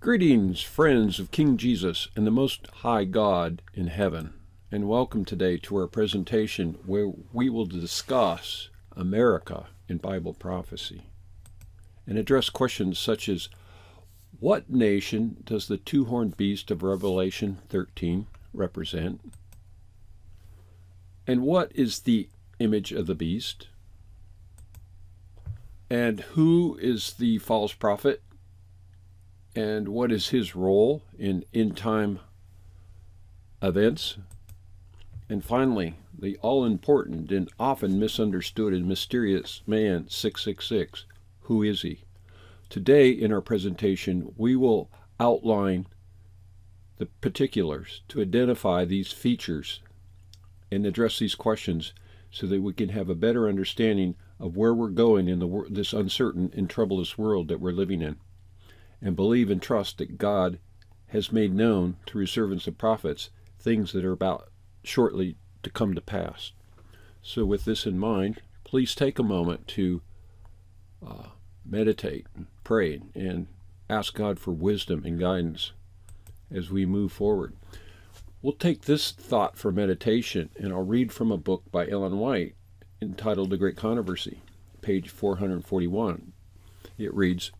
Greetings, friends of King Jesus and the Most High God in heaven, and welcome today to our presentation where we will discuss America in Bible prophecy and address questions such as, what nation does the two-horned beast of Revelation 13 represent? And what is the image of the beast? And who is the false prophet? And what is his role in end-time events? And finally, the all-important and often misunderstood and mysterious man 666. Who is he? Today in our presentation, we will outline the particulars to identify these features and address these questions so that we can have a better understanding of where we're going in this uncertain and troublous world that we're living in, and believe and trust that God has made known through his servants and prophets things that are about shortly to come to pass. So with this in mind, please take a moment to meditate, pray, and ask God for wisdom and guidance as we move forward. We'll take this thought for meditation, and I'll read from a book by Ellen White entitled The Great Controversy, page 441. It reads,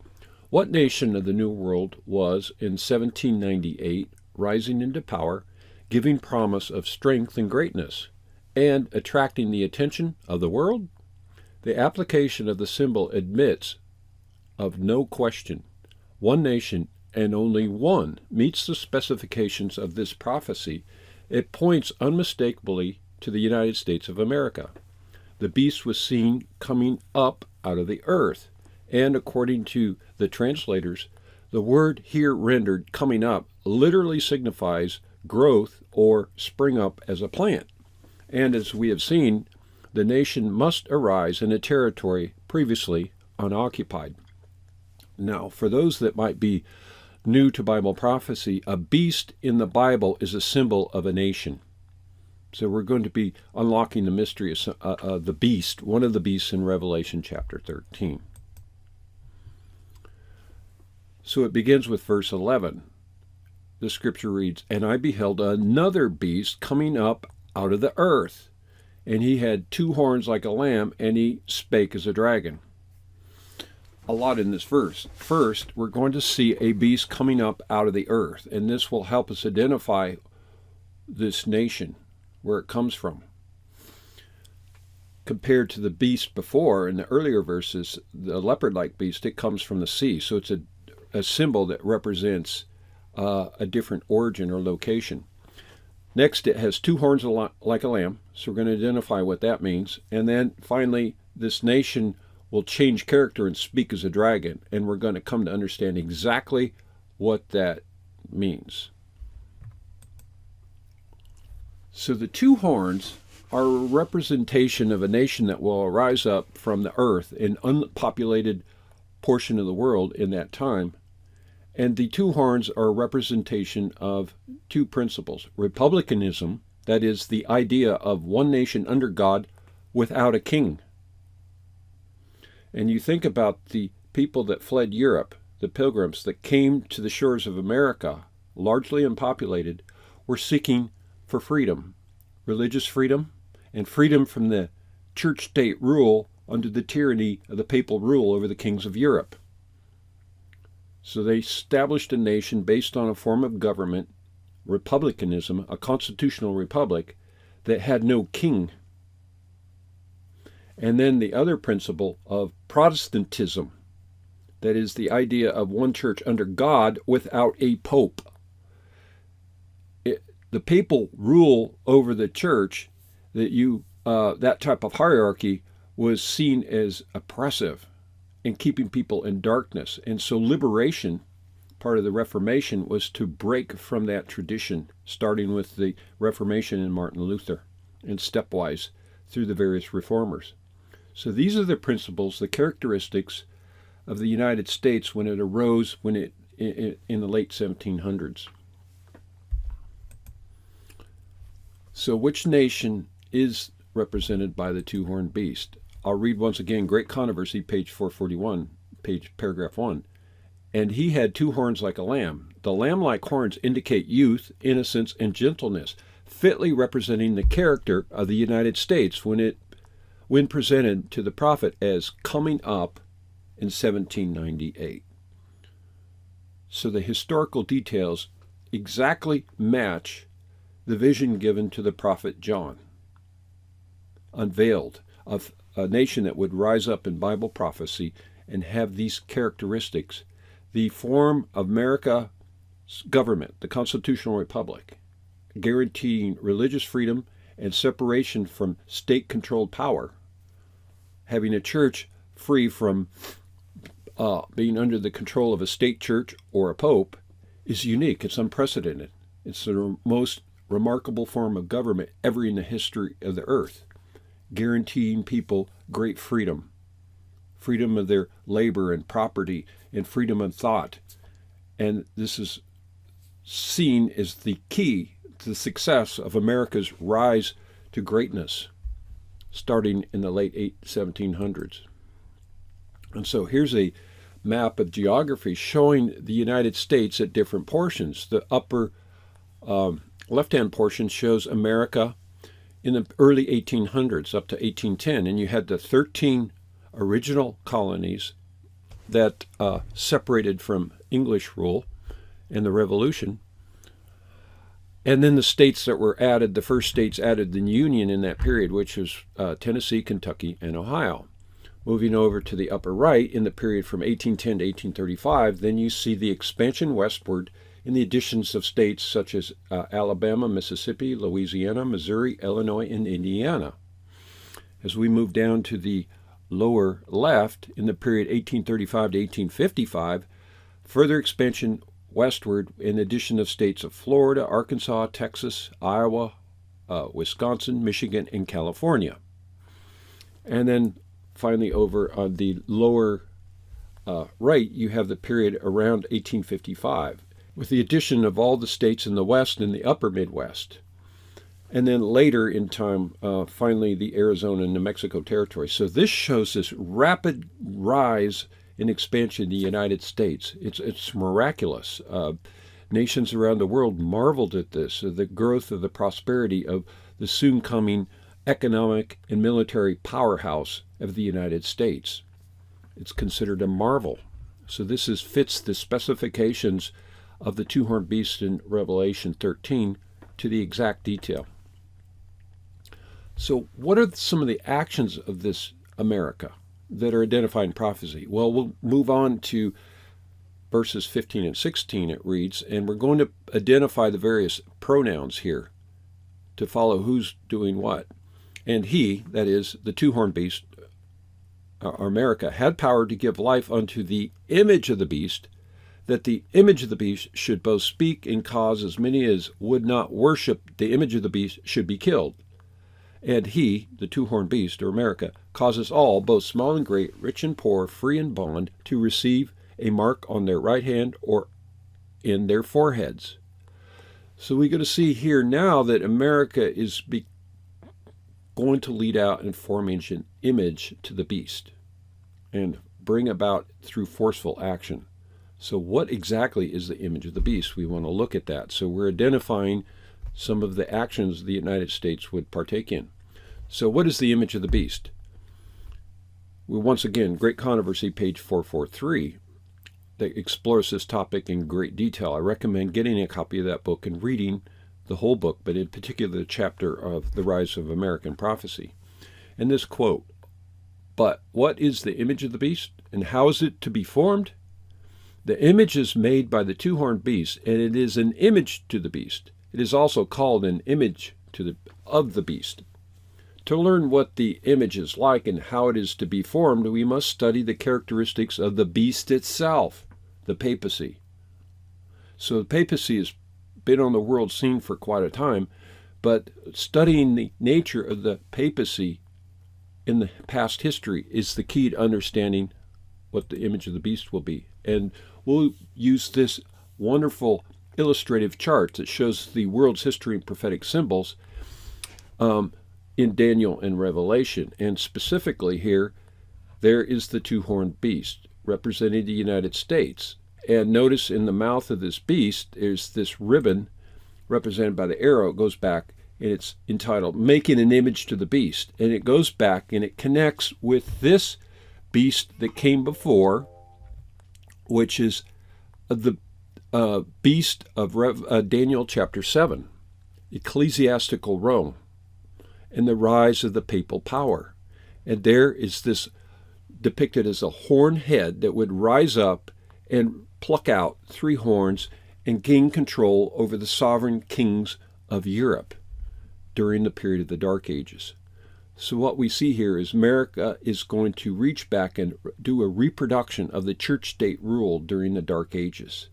"What nation of the New World was in 1798 rising into power, giving promise of strength and greatness, and attracting the attention of the world? The application of the symbol admits of no question. One nation, and only one, meets the specifications of this prophecy. It points unmistakably to the United States of America. The beast was seen coming up out of the earth, and according to the translators, the word here rendered coming up literally signifies growth or spring up as a plant. And as we have seen, the nation must arise in a territory previously unoccupied." Now, for those that might be new to Bible prophecy, a beast in the Bible is a symbol of a nation. So we're going to be unlocking the mystery of the beast, one of the beasts in Revelation chapter 13. So it begins with verse 11. The scripture reads, "And I beheld another beast coming up out of the earth, and he had two horns like a lamb, and he spake as a dragon." A lot in this verse. First, we're going to see a beast coming up out of the earth, and this will help us identify this nation, where it comes from. Compared to the beast before, in the earlier verses, the leopard-like beast, it comes from the sea. So it's a symbol that represents a different origin or location. Next, it has two horns like a lamb, so we're going to identify what that means. And then finally, this nation will change character and speak as a dragon, and we're going to come to understand exactly what that means. So the two horns are a representation of a nation that will arise up from the earth, an unpopulated portion of the world in that time. And the two horns are a representation of two principles. Republicanism, that is the idea of one nation under God without a king. And you think about the people that fled Europe, the pilgrims that came to the shores of America, largely unpopulated, were seeking for freedom, religious freedom, and freedom from the church-state rule under the tyranny of the papal rule over the kings of Europe. So they established a nation based on a form of government, republicanism, a constitutional republic, that had no king. And then the other principle of Protestantism, that is the idea of one church under God without a pope. The papal rule over the church, that type of hierarchy, was seen as oppressive and keeping people in darkness. And so liberation, part of the Reformation, was to break from that tradition, starting with the Reformation in Martin Luther, and stepwise through the various reformers. So these are the principles, the characteristics of the United States when it arose in the late 1700s. So which nation is represented by the two-horned beast? I'll read once again, Great Controversy, page 441, paragraph 1. and he had 2 horns like a lamb. The lamb-like horns indicate youth, innocence, and gentleness, fitly representing the character of the United States when presented to the prophet as coming up in 1798. So the historical details exactly match the vision given to the prophet John, unveiled of a nation that would rise up in Bible prophecy and have these characteristics. The form of America's government, the constitutional republic, guaranteeing religious freedom and separation from state-controlled power, having a church free from being under the control of a state church or a pope, is unique. It's unprecedented. It's the most remarkable form of government ever in the history of the earth, guaranteeing people great freedom, freedom of their labor and property, and freedom of thought. And this is seen as the key to the success of America's rise to greatness, starting in the late 1700s. And so here's a map of geography showing the United States at different portions. The upper left-hand portion shows America in the early 1800s up to 1810, and you had the 13 original colonies that separated from English rule and the Revolution, and then the states that were added, the first states added in the Union in that period, which was Tennessee, Kentucky, and Ohio. Moving over to the upper right, in the period from 1810 to 1835, then you see the expansion westward in the additions of states such as Alabama, Mississippi, Louisiana, Missouri, Illinois, and Indiana. As we move down to the lower left, in the period 1835 to 1855, further expansion westward in the addition of states of Florida, Arkansas, Texas, Iowa, Wisconsin, Michigan, and California. And then finally over on the lower right, you have the period around 1855, with the addition of all the states in the West and the upper Midwest. And then later in time, finally the Arizona and New Mexico territory. So this shows this rapid rise in expansion in the United States. It's miraculous. Nations around the world marveled at this, the growth of the prosperity of the soon coming economic and military powerhouse of the United States. It's considered a marvel. So this fits the specifications of the two-horned beast in Revelation 13 to the exact detail. So what are some of the actions of this America that are identified in prophecy? Well, we'll move on to verses 15 and 16, it reads, and we're going to identify the various pronouns here to follow who's doing what. And he, that is, the two-horned beast, America, had power to give life unto the image of the beast, that the image of the beast should both speak and cause as many as would not worship the image of the beast should be killed. And he, the two-horned beast, or America, causes all, both small and great, rich and poor, free and bond, to receive a mark on their right hand or in their foreheads. So we're going to see here now that America is going to lead out and forming an image to the beast and bring about through forceful action. So what exactly is the image of the beast? We want to look at that. So we're identifying some of the actions the United States would partake in. So what is the image of the beast? Well, once again, Great Controversy, page 443, that explores this topic in great detail. I recommend getting a copy of that book and reading the whole book, but in particular the chapter of the rise of American prophecy. And this quote, "But what is the image of the beast, and how is it to be formed? The image is made by the two-horned beast, and it is an image to the beast. It is also called an image of the beast. To learn what the image is like and how it is to be formed, we must study the characteristics of the beast itself, the papacy." So the papacy has been on the world scene for quite a time, but studying the nature of the papacy in the past history is the key to understanding what the image of the beast will be. And we'll use this wonderful illustrative chart that shows the world's history and prophetic symbols in Daniel and Revelation. And specifically here, there is the two-horned beast representing the United States. And notice in the mouth of this beast, there's this ribbon represented by the arrow. It goes back, and it's entitled Making an Image to the Beast. And it goes back, and it connects with this beast that came before, which is the beast of Daniel chapter 7, ecclesiastical Rome, and the rise of the papal power. And there is this depicted as a horned head that would rise up and pluck out 3 horns and gain control over the sovereign kings of Europe during the period of the Dark Ages. So what we see here is America is going to reach back and do a reproduction of the church-state rule during the Dark Ages.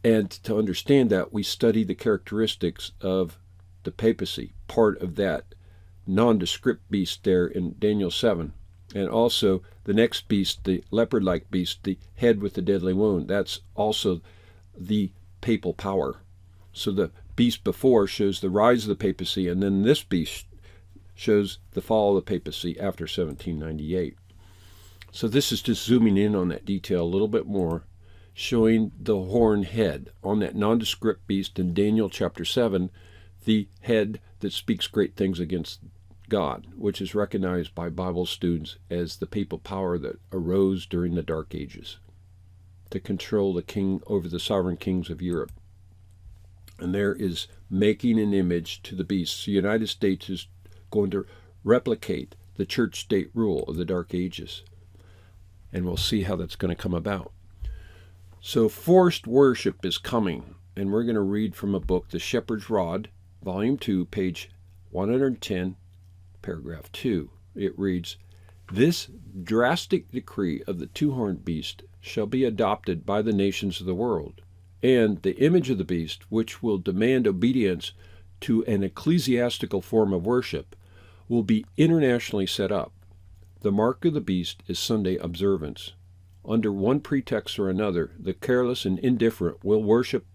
And to understand that, we study the characteristics of the papacy, part of that nondescript beast there in Daniel 7. And also the next beast, the leopard-like beast, the head with the deadly wound, that's also the papal power. So the beast before shows the rise of the papacy, and then this beast shows the fall of the papacy after 1798. So this is just zooming in on that detail a little bit more, showing the horned head on that nondescript beast in Daniel chapter 7, the head that speaks great things against God, which is recognized by Bible students as the papal power that arose during the Dark Ages to control the king over the sovereign kings of Europe. And there is making an image to the beast. The United States is going to replicate the church-state rule of the Dark Ages. And we'll see how that's going to come about. So forced worship is coming, and we're going to read from a book, The Shepherd's Rod, Volume 2, page 110, paragraph 2. It reads, "This drastic decree of the two-horned beast shall be adopted by the nations of the world, and the image of the beast, which will demand obedience to an ecclesiastical form of worship, will be internationally set up. The mark of the beast is Sunday observance. Under one pretext or another, the careless and indifferent will worship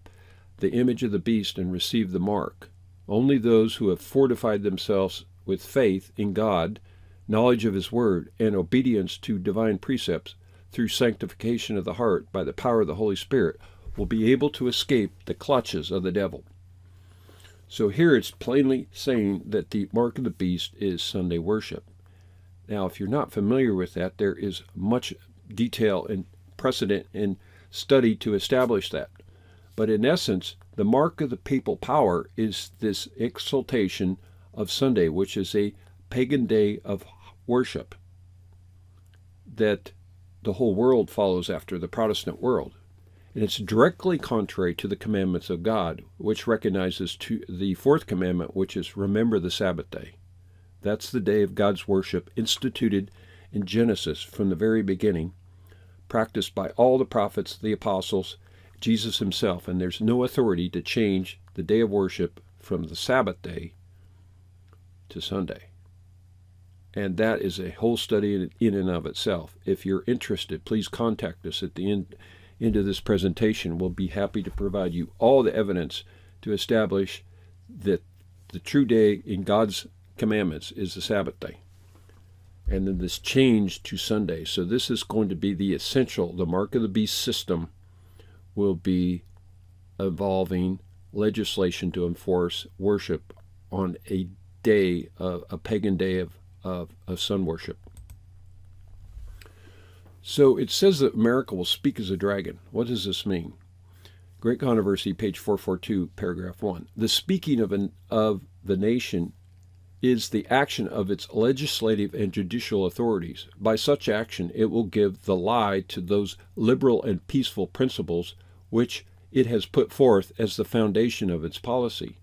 the image of the beast and receive the mark. Only those who have fortified themselves with faith in God, knowledge of His Word, and obedience to divine precepts through sanctification of the heart by the power of the Holy Spirit will be able to escape the clutches of the devil." So here it's plainly saying that the mark of the beast is Sunday worship. Now, if you're not familiar with that, there is much detail and precedent and study to establish that. But in essence, the mark of the papal power is this exaltation of Sunday, which is a pagan day of worship that the whole world follows after, the Protestant world. And it's directly contrary to the commandments of God, which recognizes the fourth commandment, which is remember the Sabbath day. That's the day of God's worship instituted in Genesis from the very beginning, practiced by all the prophets, the apostles, Jesus himself, and there's no authority to change the day of worship from the Sabbath day to Sunday. And that is a whole study in and of itself. If you're interested, please contact us at the end of this presentation. We'll be happy to provide you all the evidence to establish that the true day in God's commandments is the Sabbath day. And then this change to Sunday. So this is going to be the essential, the mark of the beast system will be evolving legislation to enforce worship on a day, a pagan day of sun worship. So it says that America will speak as a dragon. What does this mean? Great Controversy, page 442, paragraph 1. The speaking of the nation is the action of its legislative and judicial authorities. By such action, it will give the lie to those liberal and peaceful principles which it has put forth as the foundation of its policy.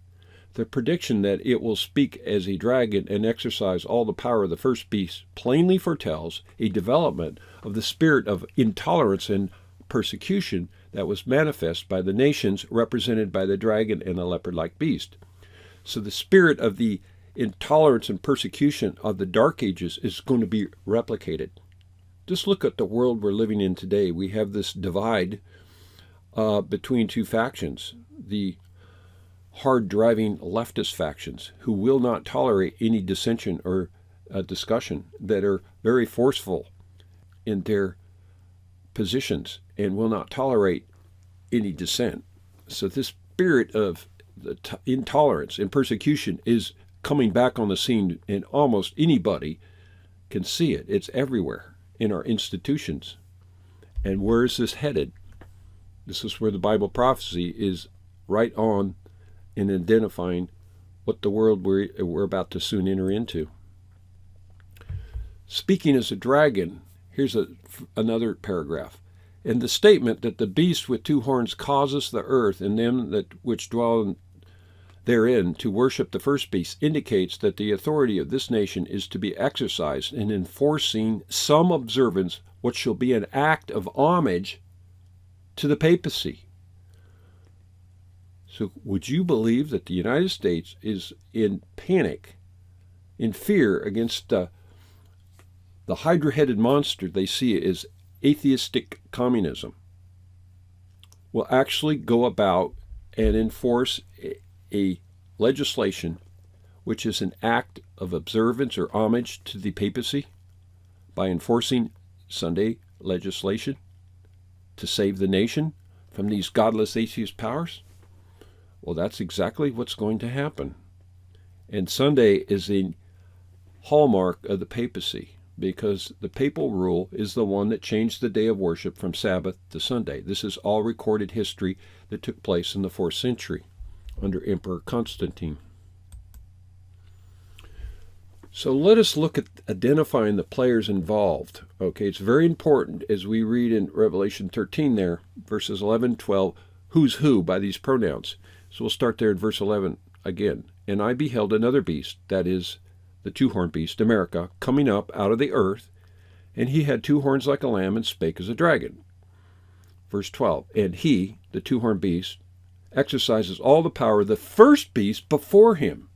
The prediction that it will speak as a dragon and exercise all the power of the first beast plainly foretells a development of the spirit of intolerance and persecution that was manifest by the nations represented by the dragon and the leopard-like beast. So the spirit of the intolerance and persecution of the Dark Ages is going to be replicated. Just look at the world we're living in today. We have this divide between two factions, the hard-driving leftist factions who will not tolerate any dissension or discussion, that are very forceful in their positions and will not tolerate any dissent. So this spirit of the intolerance and persecution is coming back on the scene, and almost anybody can see it. It's everywhere in our institutions. And where is this headed? This is where the Bible prophecy is right on in identifying what the world we're about to soon enter into. Speaking as a dragon, here's another paragraph. And the statement that the beast with two horns causes the earth and them that which dwell therein to worship the first beast indicates that the authority of this nation is to be exercised in enforcing some observance what shall be an act of homage to the papacy. So would you believe that the United States is in panic, in fear against the hydra-headed monster they see as atheistic communism, will actually go about and enforce a legislation which is an act of observance or homage to the papacy by enforcing Sunday legislation to save the nation from these godless atheist powers? Well, that's exactly what's going to happen. And Sunday is a hallmark of the papacy, because the papal rule is the one that changed the day of worship from Sabbath to Sunday. This is all recorded history that took place in the 4th century under Emperor Constantine. So let us look at identifying the players involved. Okay, it's very important as we read in Revelation 13 there, verses 11, 12, who's who by these pronouns. So we'll start there in verse 11 again. And I beheld another beast, that is, the two-horned beast, America, coming up out of the earth, and he had two horns like a lamb and spake as a dragon. Verse 12, and he, the two-horned beast, exercises all the power of the first beast before him.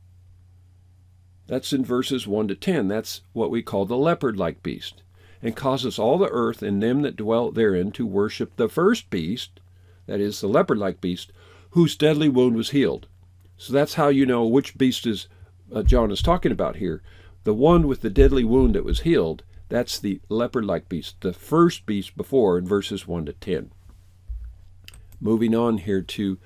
That's in verses 1 to 10. That's what we call the leopard-like beast, and causes all the earth and them that dwell therein to worship the first beast, that is, the leopard-like beast, whose deadly wound was healed. So that's how you know which beast is John is talking about here. The one with the deadly wound that was healed, that's the leopard-like beast, the first beast before in verses 1 to 10. Moving on here to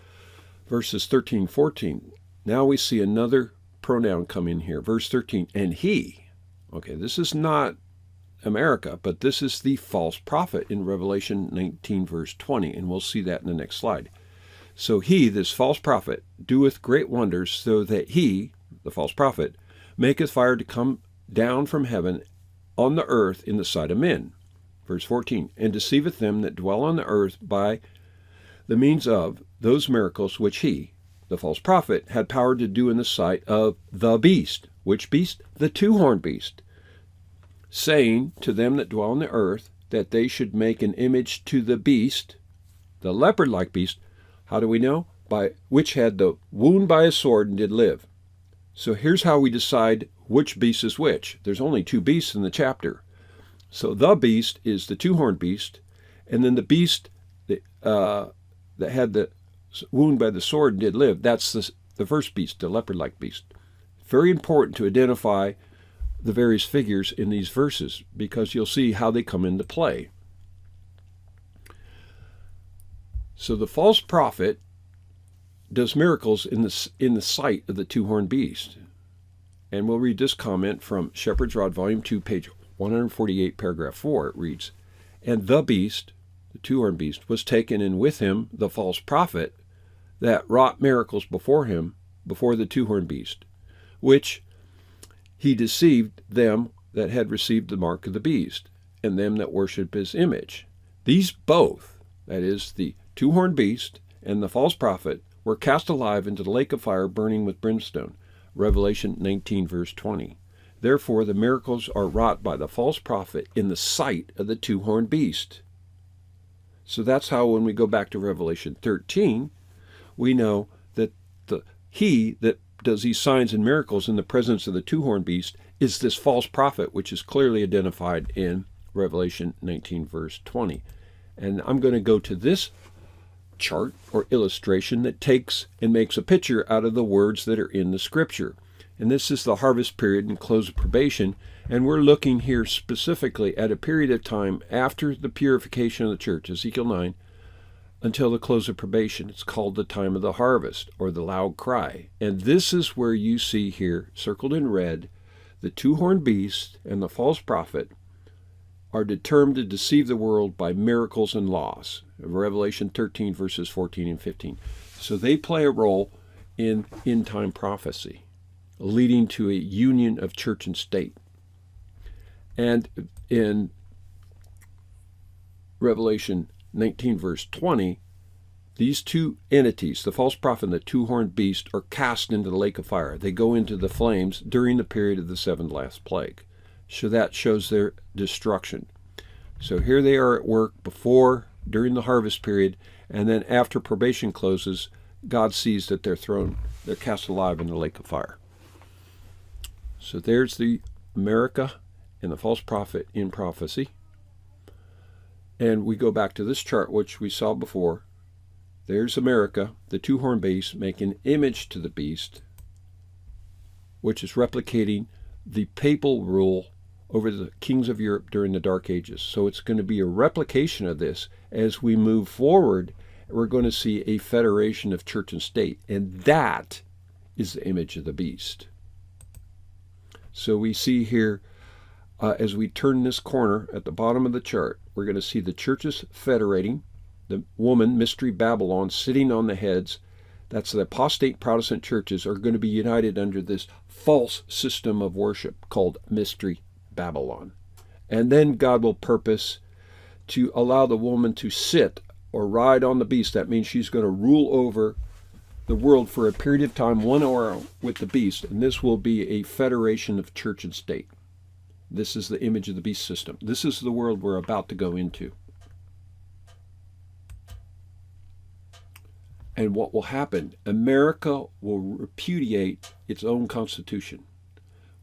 verses 13, 14. Now we see another pronoun come in here. Verse 13, and he. Okay, this is not America, but this is the false prophet in Revelation 19, verse 20, and we'll see that in the next slide. So he, this false prophet, doeth great wonders, so that he, the false prophet, maketh fire to come down from heaven on the earth in the sight of men. Verse 14, and deceiveth them that dwell on the earth by the means of those miracles which he, the false prophet, had power to do in the sight of the beast. Which beast? The two-horned beast. Saying to them that dwell on the earth that they should make an image to the beast, the leopard-like beast. How do we know? By which had the wound by a sword and did live. So here's how we decide which beast is which. There's only two beasts in the chapter. So the beast is the two-horned beast, and then the beast that had the wound by the sword and did live, that's the first beast, the leopard-like beast. Very important to identify the various figures in these verses, because you'll see how they come into play. So the false prophet does miracles in the sight of the two-horned beast. And we'll read this comment from Shepherd's Rod, Volume 2, page 148, paragraph 4. It reads, and the beast, the two-horned beast, was taken, and with him the false prophet that wrought miracles before him, before the two-horned beast, which he deceived them that had received the mark of the beast, and them that worship his image. These both, that is, the two-horned beast and the false prophet, were cast alive into the lake of fire burning with brimstone. Revelation 19, verse 20. Therefore the miracles are wrought by the false prophet in the sight of the two-horned beast. So that's how when we go back to Revelation 13, we know that he that does these signs and miracles in the presence of the two-horned beast is this false prophet, which is clearly identified in Revelation 19, verse 20. And I'm going to go to this chart or illustration that takes and makes a picture out of the words that are in the scripture. And this is the harvest period and close of probation And we're looking here specifically at a period of time after the purification of the church, Ezekiel 9, until the close of probation. It's called the time of the harvest, or the loud cry. And this is where you see here, circled in red, the two-horned beast and the false prophet are determined to deceive the world by miracles and laws. Revelation 13, verses 14 and 15. So they play a role in end-time prophecy, leading to a union of church and state. And in Revelation 19, verse 20, these two entities, the false prophet and the two-horned beast, are cast into the lake of fire. They go into the flames during the period of the seventh last plague. So that shows their destruction. So here they are at work during the harvest period, and then after probation closes, God sees that they're cast alive in the lake of fire. So there's the America and the false prophet in prophecy. And we go back to this chart, which we saw before. There's America, the two-horned beast, making an image to the beast, which is replicating the papal rule over the kings of Europe during the Dark Ages. So it's going to be a replication of this. As we move forward, we're going to see a federation of church and state, and that is the image of the beast. So we see here, as we turn this corner at the bottom of the chart, we're going to see the churches federating, the woman, Mystery Babylon, sitting on the heads. That's the apostate Protestant churches are going to be united under this false system of worship called Mystery Babylon. And then God will purpose to allow the woman to sit or ride on the beast. That means she's going to rule over the world for a period of time, 1 hour with the beast, and this will be a federation of church and state. This is the image of the beast system. This is the world we're about to go into. And what will happen? America will repudiate its own constitution.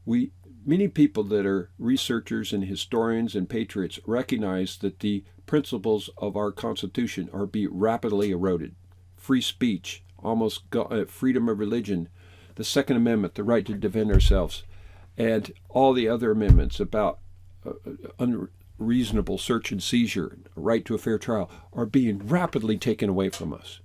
Many people that are researchers and historians and patriots recognize that the principles of our Constitution are being rapidly eroded. Free speech, freedom of religion, the Second Amendment, the right to defend ourselves, and all the other amendments about unreasonable search and seizure, right to a fair trial, are being rapidly taken away from us.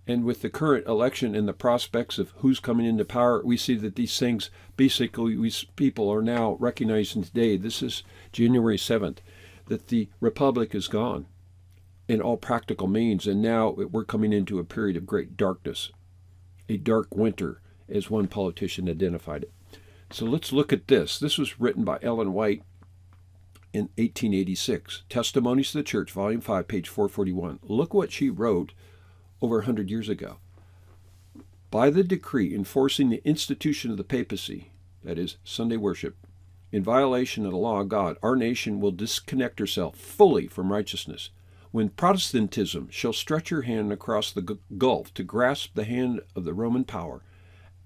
And with the current election and the prospects of who's coming into power, we see that these things, basically, people are now recognizing today, this is January 7th, that the republic is gone in all practical means, and now we're coming into a period of great darkness, a dark winter, as one politician identified it. So let's look at this. This was written by Ellen White in 1886. Testimonies to the Church, Volume 5, page 441. Look what she wrote over 100 years ago. By the decree enforcing the institution of the papacy, that is, Sunday worship, in violation of the law of God, our nation will disconnect herself fully from righteousness. When Protestantism shall stretch her hand across the gulf to grasp the hand of the Roman power,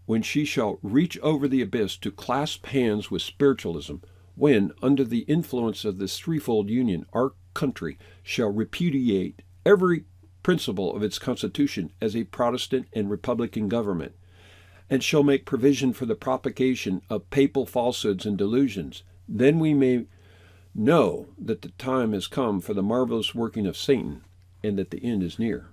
when she shall reach over the abyss to clasp hands with spiritualism, when, under the influence of this threefold union, our country shall repudiate every principle of its constitution as a Protestant and Republican government, and shall make provision for the propagation of papal falsehoods and delusions, then we may know that the time has come for the marvelous working of Satan, and that the end is near.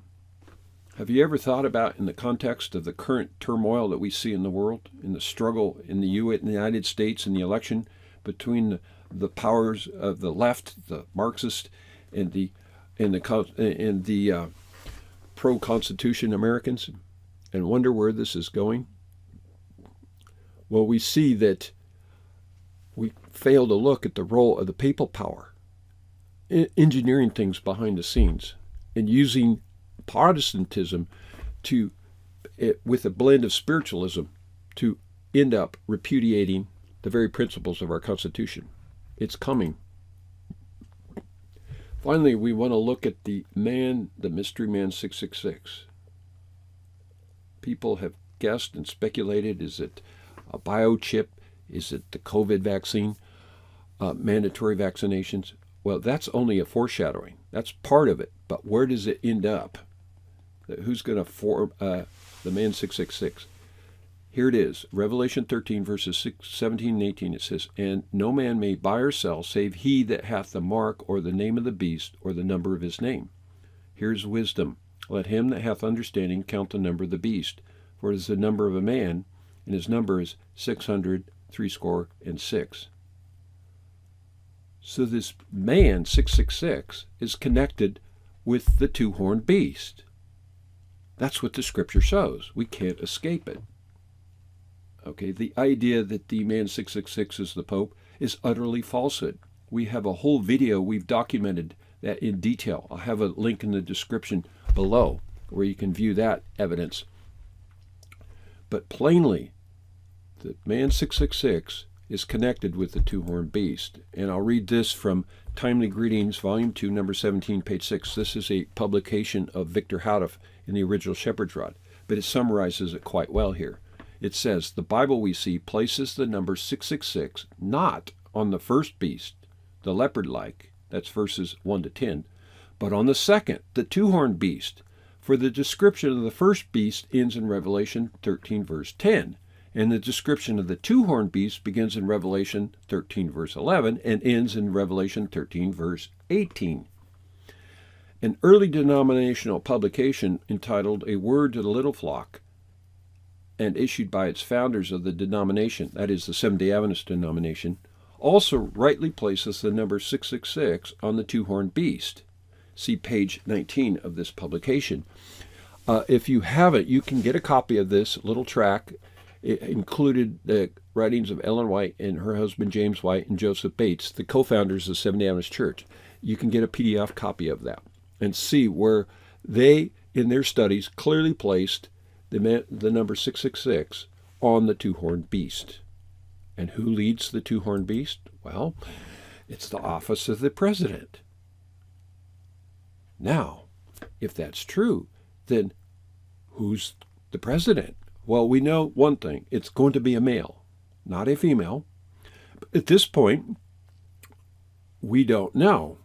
Have you ever thought about, in the context of the current turmoil that we see in the world, in the struggle in the United States in the election between the powers of the left, the Marxist, and the pro-Constitution Americans, and wonder where this is going? Well, we see that we fail to look at the role of the papal power, engineering things behind the scenes, and using Protestantism with a blend of spiritualism, to end up repudiating the very principles of our Constitution. It's coming. Finally, we want to look at the mystery man 666. People have guessed and speculated, is it a biochip? Is it the COVID vaccine? Mandatory vaccinations? Well, that's only a foreshadowing. That's part of it. But where does it end up? Who's going to form the man 666? Here it is, Revelation 13, verses 17 and 18. It says, "And no man may buy or sell, save he that hath the mark or the name of the beast or the number of his name." Here's wisdom. "Let him that hath understanding count the number of the beast, for it is the number of a man, and his number is 666. So this man, 666, is connected with the two-horned beast. That's what the scripture shows. We can't escape it. Okay, the idea that the man 666 is the Pope is utterly falsehood. We have a whole video. We've documented that in detail. I'll have a link in the description below where you can view that evidence. But plainly, the man 666 is connected with the two-horned beast. And I'll read this from Timely Greetings, Volume 2, number 17, page 6. This is a publication of Victor Houteff in the original Shepherd's Rod, but it summarizes it quite well here. It says, "The Bible, we see, places the number 666 not on the first beast, the leopard-like," that's verses 1 to 10, "but on the second, the two-horned beast. For the description of the first beast ends in Revelation 13, verse 10, and the description of the two-horned beast begins in Revelation 13, verse 11, and ends in Revelation 13, verse 18. An early denominational publication entitled A Word to the Little Flock, and issued by its founders of the denomination, that is the Seventh-day Adventist denomination, also rightly places the number 666 on the two-horned beast. See page 19 of this publication. If you haven't, you can get a copy of this little tract. It included the writings of Ellen White and her husband James White and Joseph Bates, the co-founders of the Seventh-day Adventist Church. You can get a PDF copy of that and see where they, in their studies, clearly placed the number 666 on the two-horned beast. And who leads the two-horned beast? Well, it's the office of the president. Now, if that's true, then who's the president? Well, we know one thing. It's going to be a male, not a female. But at this point, we don't know.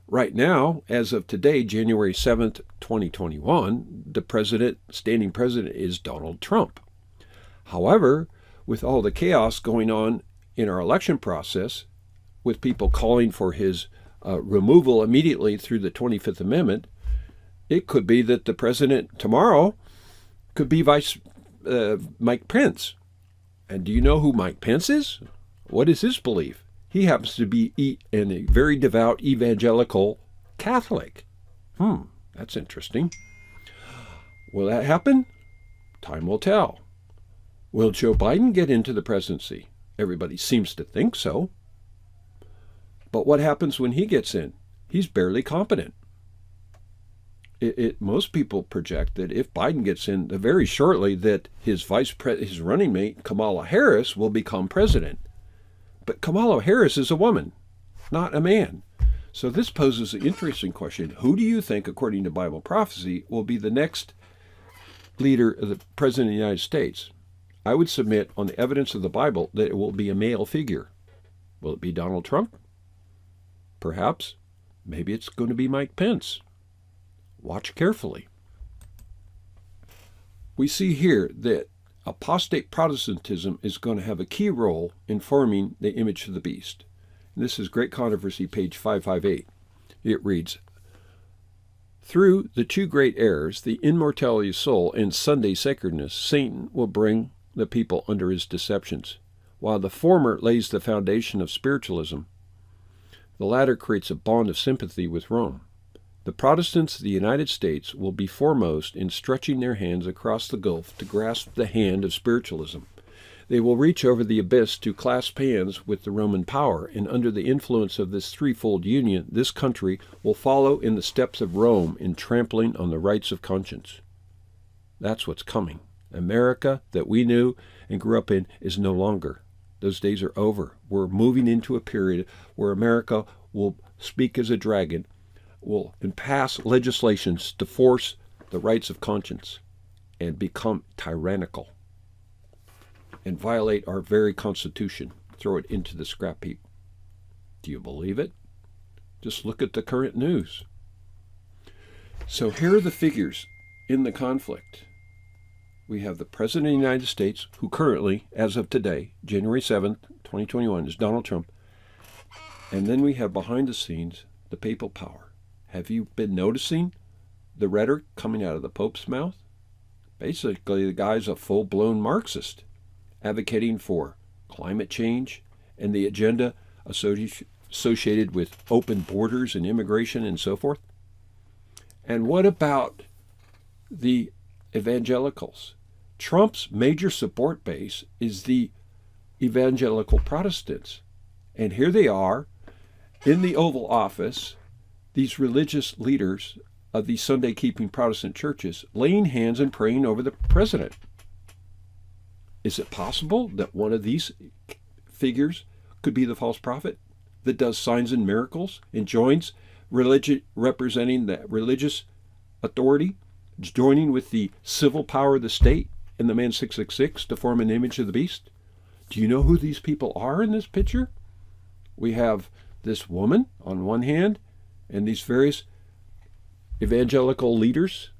Right now, as of today, January 7th, 2021, the standing president is Donald Trump. However, with all the chaos going on in our election process, with people calling for his removal immediately through the 25th Amendment, it could be that the president tomorrow could be Mike Pence. And do you know who Mike Pence is? What is his belief? He happens to be a very devout evangelical Catholic. That's interesting. Will that happen? Time will tell. Will Joe Biden get into the presidency? Everybody seems to think so. But what happens when he gets in? He's barely competent. Most people project that if Biden gets in, very shortly, that his running mate, Kamala Harris, will become president. But Kamala Harris is a woman, not a man. So this poses an interesting question. Who do you think, according to Bible prophecy, will be the next leader of the President of the United States? I would submit on the evidence of the Bible that it will be a male figure. Will it be Donald Trump? Perhaps. Maybe it's going to be Mike Pence. Watch carefully. We see here that apostate Protestantism is going to have a key role in forming the image of the beast. And this is Great Controversy, page 558. It reads, "Through the two great errors, the immortality of soul and Sunday sacredness, Satan will bring the people under his deceptions. While the former lays the foundation of spiritualism, the latter creates a bond of sympathy with Rome. The Protestants of the United States will be foremost in stretching their hands across the gulf to grasp the hand of spiritualism. They will reach over the abyss to clasp hands with the Roman power, and under the influence of this threefold union, this country will follow in the steps of Rome in trampling on the rights of conscience." That's what's coming. America that we knew and grew up in is no longer. Those days are over. We're moving into a period where America will speak as a dragon, will pass legislations to force the rights of conscience and become tyrannical and violate our very Constitution, throw it into the scrap heap. Do you believe it? Just look at the current news. So here are the figures in the conflict. we have the President of the United States, who currently, as of today, January 7th, 2021, is Donald Trump. And then we have behind the scenes the papal power. Have you been noticing the rhetoric coming out of the Pope's mouth? Basically, the guy's a full-blown Marxist, advocating for climate change and the agenda associated with open borders and immigration and so forth. And what about the evangelicals? Trump's major support base is the evangelical Protestants. And here they are in the Oval Office, these religious leaders of these Sunday-keeping Protestant churches laying hands and praying over the president. Is it possible that one of these figures could be the false prophet that does signs and miracles and joins religion, representing the religious authority, joining with the civil power of the state and the man 666 to form an image of the beast? Do you know who these people are in this picture? We have this woman on one hand and these various evangelical leaders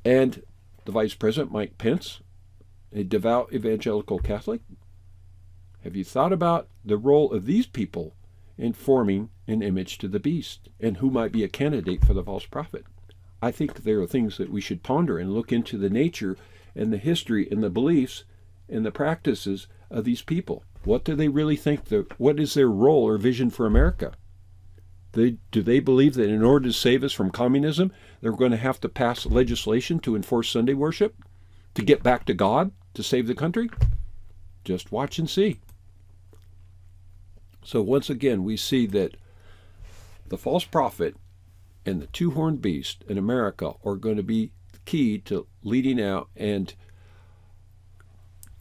and the Vice President, Mike Pence, a devout evangelical Catholic. Have you thought about the role of these people in forming an image to the beast and who might be a candidate for the false prophet? I think there are things that we should ponder and look into the nature and the history and the beliefs and the practices of these people. What do they really think? What is their role or vision for America? Do they believe that in order to save us from communism, they're going to have to pass legislation to enforce Sunday worship, to get back to God, to save the country? Just watch and see. So once again, we see that the false prophet and the two-horned beast in America are going to be key to leading out and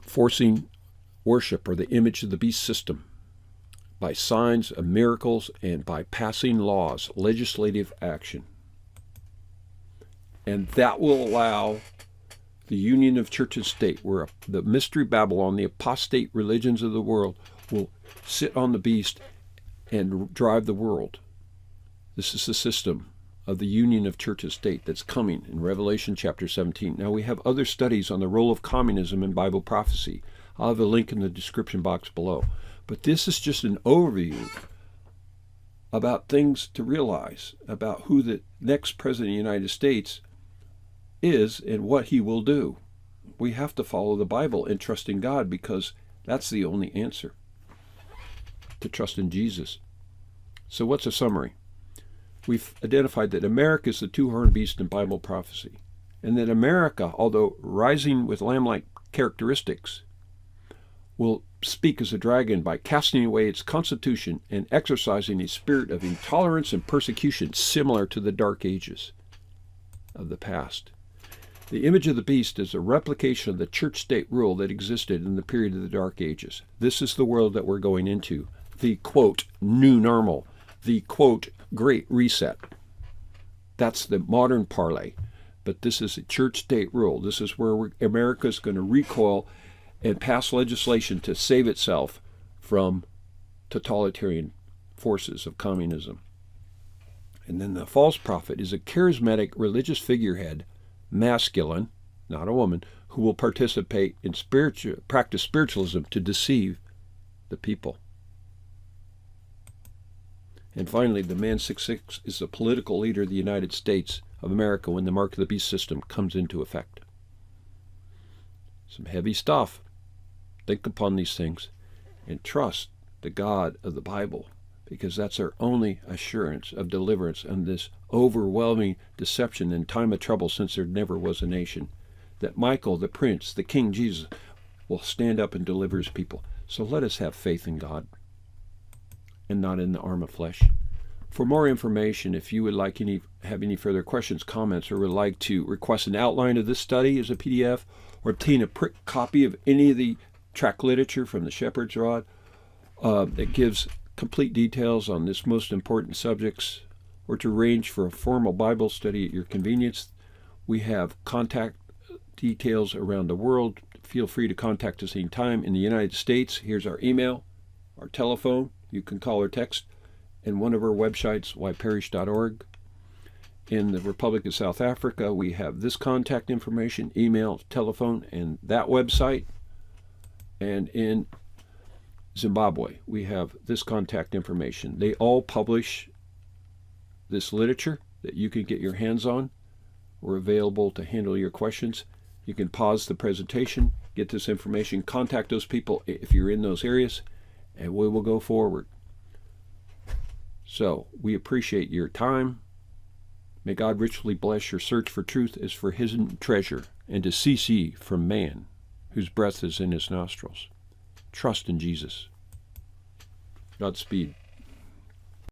forcing worship or the image of the beast system by signs of miracles and by passing laws, legislative action. And that will allow the union of church and state, where the mystery Babylon, the apostate religions of the world, will sit on the beast and drive the world. This is the system of the union of church and state that's coming in Revelation chapter 17. Now we have other studies on the role of communism in Bible prophecy. I'll have a link in the description box below. But this is just an overview about things to realize about who the next president of the United States is and what he will do. We have to follow the Bible and trust in God, because that's the only answer, to trust in Jesus. So what's a summary? We've identified that America is the two-horned beast in Bible prophecy, and that America, although rising with lamb-like characteristics, will speak as a dragon by casting away its constitution and exercising a spirit of intolerance and persecution similar to the dark ages of the past. The image of the beast is a replication of the church-state rule that existed in the period of the dark ages. This is the world that we're going into, the, quote, new normal, the, quote, great reset. That's the modern parlay. But this is a church-state rule. This is where America's going to recoil and pass legislation to save itself from totalitarian forces of communism. And then the false prophet is a charismatic religious figurehead, masculine, not a woman, who will participate in practice spiritualism to deceive the people. And finally, the man 666 is the political leader of the United States of America when the mark of the beast system comes into effect. Some heavy stuff. Think upon these things and trust the God of the Bible, because that's our only assurance of deliverance in this overwhelming deception in time of trouble, since there never was a nation. That Michael, the Prince, the King Jesus, will stand up and deliver his people. So let us have faith in God and not in the arm of flesh. For more information, if you would like have any further questions, comments, or would like to request an outline of this study as a PDF, or obtain a print copy of any of the tract literature from the Shepherd's Rod that gives complete details on this most important subjects, or to arrange for a formal Bible study at your convenience, we have contact details around the world. Feel free to contact us anytime. In the United States, here's our email, our telephone. You can call or text, and one of our websites, yparish.org. In the Republic of South Africa, we have this contact information, email, telephone, and that website. And in Zimbabwe, we have this contact information. They all publish this literature that you can get your hands on. We're available to handle your questions. You can pause the presentation, get this information, contact those people if you're in those areas, and we will go forward. So, we appreciate your time. May God richly bless your search for truth as for hidden treasure, and to cease ye from man, whose breath is in his nostrils. Trust in Jesus. Godspeed.